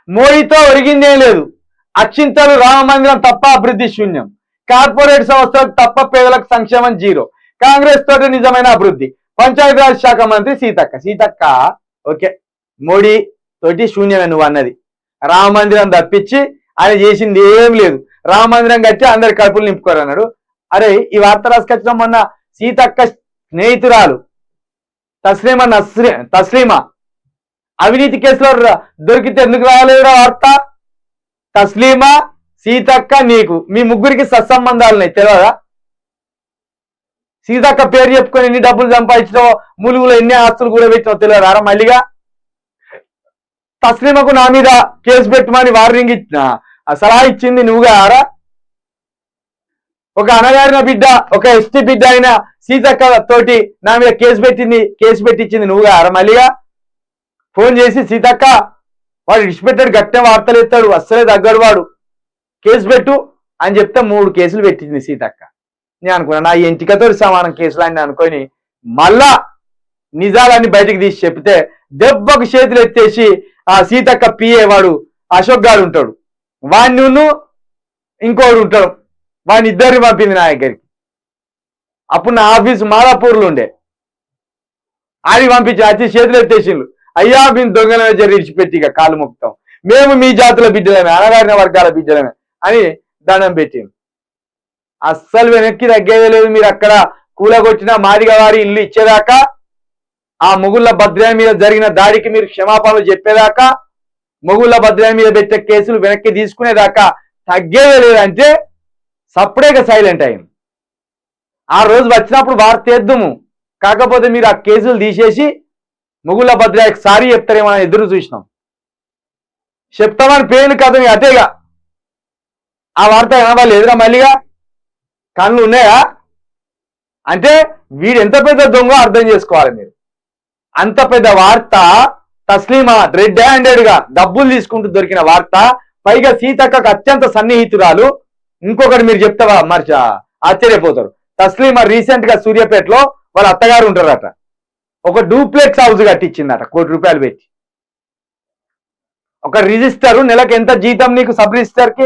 మోడీతో ఒరిగిందేం లేదు. అచ్చింతలు రామ మందిరం తప్ప అభివృద్ధి శూన్యం. కార్పొరేట్ సంస్థలకు తప్ప పేదలకు సంక్షేమం జీరో. కాంగ్రెస్ తోటి నిజమైన అభివృద్ధి. పంచాయతీరాజ్ శాఖ మంత్రి సీతక్క ఓకే, మోడీ తోటి శూన్యమే నువ్వు అన్నది. రామ మందిరం తప్పించి ఆయన చేసింది ఏం లేదు. రామ మందిరం కట్టి అందరి కడుపులు నింపుకోరు అన్నాడు. అరే ఈ వార్త రాసుకొచ్చిన మొన్న సీతక్క స్నేహితురాలు తస్లీమా అవినీతి కేసులో దొరికితే ఎందుకు రాలేదురా వార్త? తస్లీమా, సీతక్క, నీకు మీ ముగ్గురికి సత్సంబంధాలున్నాయి తెలియదా? సీతక్క పేరు చెప్పుకొని ఎన్ని డబ్బులు సంపాదించినావో, ములుగులో ఎన్ని ఆస్తులు కూడా పెట్టినావు తెలియదా? మళ్ళీగా తస్లీమకు నా మీద కేసు పెట్టమని వార్నింగ్ సలహా ఇచ్చింది నువ్వుగా ఆరా? ఒక అనగారిన బిడ్డ, ఒక ఎస్టీ బిడ్డ అయిన సీతక్క తోటి నా మీద కేసు పెట్టించింది నువ్వుగా ఆరా? మళ్ళీగా ఫోన్ చేసి సీతక్క వాడు ఇడిచిపెట్టాడు, గట్టిన వార్తలు ఎత్తాడు, అస్సలే తగ్గడు వాడు, కేసు పెట్టు అని చెప్తే 3 కేసులు పెట్టింది సీతక్క. నేను అనుకున్నా నా ఎంటికతో సమానం కేసులు అని అనుకొని మళ్ళా నిజాలన్నీ బయటకు తీసి చెప్తే దెబ్బకు చేతులు ఎత్తేసి ఆ సీతక్క పిఏ వాడు అశోక్ గారు ఉంటాడు, వాడిని ఇంకోడు ఉంటాడు, వాడిని ఇద్దరిని పంపింది నా దగ్గరికి. అప్పుడు నా ఆఫీసు మాదాపూర్లో ఉండే, ఆడికి పంపించి వచ్చి చేతులు ఎత్తేసిండ్రు. అయ్యా మేము దొంగలమే విడిచిపెట్టి ఇక కాలు మొక్కుతాం, మేము మీ జాతుల బిడ్డలమే, అనగారిన వర్గాల బిడ్డలమే అని దండం పెట్టింది. అస్సలు వెనక్కి తగ్గేదే లేదు. మీరు అక్కడ కూలగొట్టిన మాదిగ వారి ఇల్లు ఇచ్చేదాకా, ఆ మొగుళ్ళ భద్రాయి మీద జరిగిన దాడికి మీరు క్షమాపణలు చెప్పేదాకా, మొగుళ్ళ భద్రాయి మీద పెట్టే కేసులు వెనక్కి తీసుకునేదాకా తగ్గేదే లేదంటే సప్పుడేగా సైలెంట్ అయింది. ఆ రోజు వచ్చినప్పుడు వార్త ఎద్దుము, కాకపోతే మీరు ఆ కేసులు తీసేసి మొగుళ్ళ భద్రాయికి సారీ చెప్తారేమో ఎదురు చూసినాం. చెప్తామని పేర్లు కథ అటేగా ఆ వార్త వినవాళ్ళు మళ్ళీగా కళ్ళు ఉన్నాయా అంటే వీడు ఎంత పెద్ద దొంగ అర్థం చేసుకోవాలి మీరు. అంత పెద్ద వార్త, తస్లీమా రెడ్ హ్యాండెడ్ గా డబ్బులు తీసుకుంటూ దొరికిన వార్త, పైగా సీతక్కకు అత్యంత సన్నిహితురాలు. ఇంకొకటి మీరు చెప్తావా మరి ఆశ్చర్యపోతారు. తస్లీమా రీసెంట్ గా సూర్యాపేటలో వాళ్ళ అత్తగారు ఉంటారట, ఒక డూప్లెక్స్ హౌస్ కట్టించిందట ₹1 కోటి పెట్టి. ఒక రిజిస్టర్ నెలకు ఎంత జీతం నీకు? సబ్ రిజిస్టర్ కి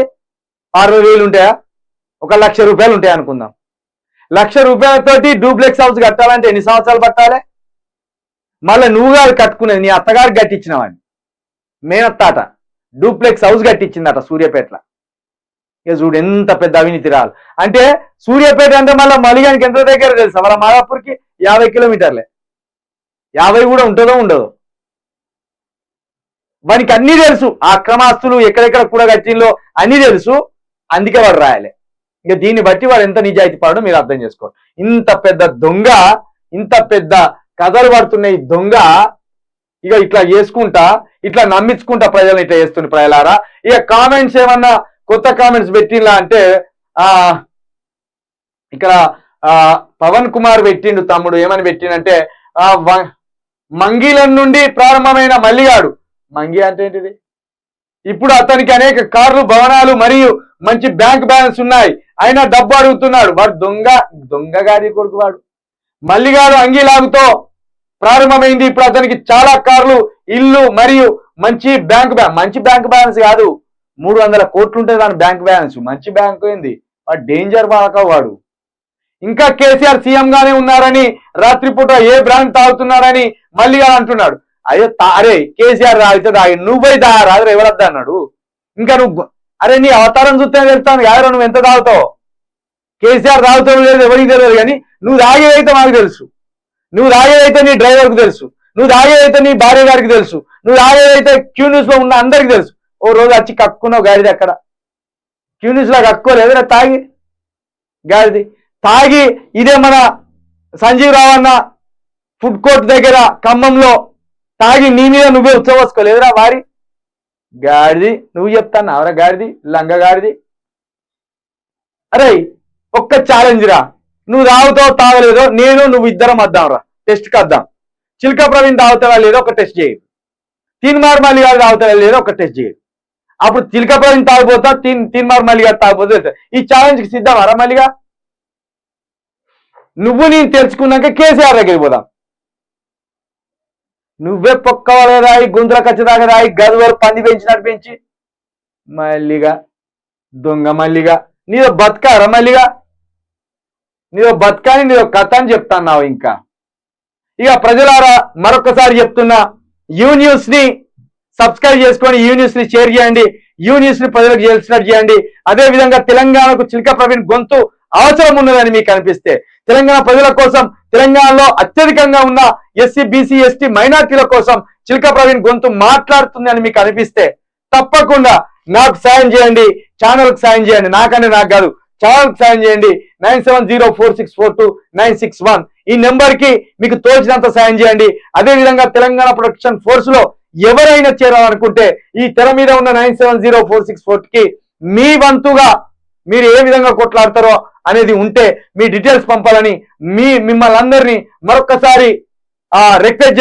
60,000 ఉంటాయా? ₹1,00,000 ఉంటాయి అనుకుందాం. ₹1,00,000 డూప్లెక్స్ హౌస్ కట్టాలంటే ఎన్ని సంవత్సరాలు పట్టాలి? మళ్ళీ నువ్వుగా కట్టుకునేది నీ అత్తగారికి కట్టించినవాడిని. మేనత్తాట డూప్లెక్స్ హౌస్ కట్టించిందట సూర్యాపేటలో. ఇక చూడు ఎంత పెద్ద అవినీతి రాలు అంటే. సూర్యాపేట అంటే మళ్ళీ మలిగానికి ఎంత దగ్గర తెలుసా? మన మాదాపూర్కి 50 కిలోమీటర్లే, 50 కూడా ఉంటుందో ఉండదో. వానికి అన్ని తెలుసు, ఆ అక్రమాస్తులు ఎక్కడెక్కడ కూడా కట్టినలో అన్ని తెలుసు, అందుకే వాడు రాయాలి. ఇక దీన్ని బట్టి వాడు ఎంత నిజాయితీ పడో మీరు అర్థం చేసుకోండి. ఇంత పెద్ద దొంగ, ఇంత పెద్ద కథలు పడుతున్న ఈ దొంగ ఇక ఇట్లా చేసుకుంటా, ఇట్లా నమ్మించుకుంటా ప్రజలను ఇట్లా చేస్తుంది. ప్రజలారా ఇక కామెంట్స్ ఏమన్నా కొత్త కామెంట్స్ పెట్టిలా అంటే ఇక్కడ పవన్ కుమార్ పెట్టిండు తమ్ముడు. ఏమని పెట్టిండంటే మంగీలం నుండి ప్రారంభమైన మల్లిగాడు, మంగి అంటే ఏంటిది? ఇప్పుడు అతనికి అనేక కార్లు, భవనాలు మరియు మంచి బ్యాంక్ బ్యాలెన్స్ ఉన్నాయి, అయినా డబ్బు అడుగుతున్నాడు. వాడు దొంగ గారి కొడుకు వాడు. మల్లిగాడు అంగీలాగుతో ప్రారంభమైంది. ఇప్పుడు అతనికి చాలా కార్లు, ఇల్లు మరియు మంచి బ్యాంక్ బ్యాలెన్స్ కాదు, 300 కోట్లు ఉంటుంది దాని బ్యాంక్ బ్యాలెన్స్. మంచి బ్యాంకు ఏంది? వాడు డేంజర్ బాక వాడు. ఇంకా కేసీఆర్ సీఎం గానే ఉన్నారని, రాత్రిపూట ఏ బ్రాండ్ తాగుతున్నారని మల్లిగా అంటున్నాడు. అరే కేసీఆర్ తాగితే తాగి నువ్వు పోయి తాగరాదు, ఎవరద్దా అన్నాడు. ఇంకా నువ్వు అరే నీ అవతారం చూస్తే తెలుస్తాను కాదు నువ్వు ఎంత తాగుతావు. కేసీఆర్ తాగుతావు లేదు ఎవరికి తెలియదు, కానీ నువ్వు తాగేదైతే మాకు తెలుసు, నువ్వు తాగేదైతే నీ డ్రైవర్కి తెలుసు, నువ్వు తాగేదైతే నీ భార్య గారికి తెలుసు, నువ్వు తాగేదైతే క్యూ న్యూస్ లో ఉన్న అందరికి తెలుసు. ఓ రోజు వచ్చి కక్కున్నావు గాడిది, అక్కడ క్యూ న్యూస్ లో కక్కోలేదురా తాగి గాడిది. తాగి ఇదే మన సంజీవ్ రావన్న ఫుడ్ కోర్ట్ దగ్గర ఖమ్మంలో తాగి నీ మీద నువ్వే ఉత్సవసుకోలేదురా వారి గాడిది. నువ్వు చెప్తాను అవరా గాడిది, లంగ గాడిది. అరే ఒక్క ఛాలెంజ్ రా, నువ్వు తాగుతావు తాగలేదో నువ్వు ఇద్దరం వద్దాం రా, టెస్ట్కి వద్దాం. చిల్కా ప్రవీణ్ తాగుతావా లేదో ఒక టెస్ట్ చేయి, తీన్మార్ మల్లి గారు తాగుతావా లేదో ఒక టెస్ట్ చేయి. అప్పుడు చిల్కా ప్రవీణ్ తాగిపోతా, తీన్మార్ మల్లి గారు తాగిపోతే ఈ ఛాలెంజ్కి సిద్ధమారా? మల్లిగా నువ్వు నేను తెలుసుకున్నాక కేసీఆర్ దగ్గరికి పోదాం. నువ్వే పొక్కవాలి రాయి గుంతుల ఖచ్చితంగా రాయి గదువరు పంది పెంచినట్టు పెంచి మల్లిగా దొంగ మల్లిగా నీదో బతకారా మల్లిగా నీదో బతకాని నీదో కథ అని చెప్తున్నావు ఇంకా. ఇక ప్రజలారా మరొకసారి చెప్తున్నా, యూ న్యూస్ ని సబ్స్క్రైబ్ చేసుకొని యూ న్యూస్ ని షేర్ చేయండి, యూ న్యూస్ ని ప్రజలకు తెలిసినట్టు చేయండి. అదే విధంగా తెలంగాణకు చిలక ప్రవీణ్ గొంతు అవసరం ఉన్నదని మీకు అనిపిస్తే, తెలంగాణ ప్రజల కోసం, తెలంగాణలో అత్యధికంగా ఉన్న ఎస్సీ బీసీ ఎస్టీ మైనార్టీల కోసం చిలక ప్రవీణ్ గొంతు మాట్లాడుతుంది అని మీకు అనిపిస్తే తప్పకుండా నాకు సాయం చేయండి, ఛానల్కి సాయం చేయండి. నాకంటే నాకు కాదు, ఛానల్కి సాయం చేయండి. 9704642961 ఈ నెంబర్ కి మీకు తోచినంత సాయం చేయండి. అదే విధంగా తెలంగాణ ప్రొటెక్షన్ ఫోర్స్ లో ఎవరైనా చేరాలనుకుంటే ఈ తెర మీద ఉన్న 970464 కి మీ వంతుగా మీరు ఏ విధంగా కొట్లాడతారో అనేది ఉంటే మీ డీటెయిల్స్ పంపాలని మిమ్మల్ని అందరినీ మరొకసారి రిక్వెస్ట్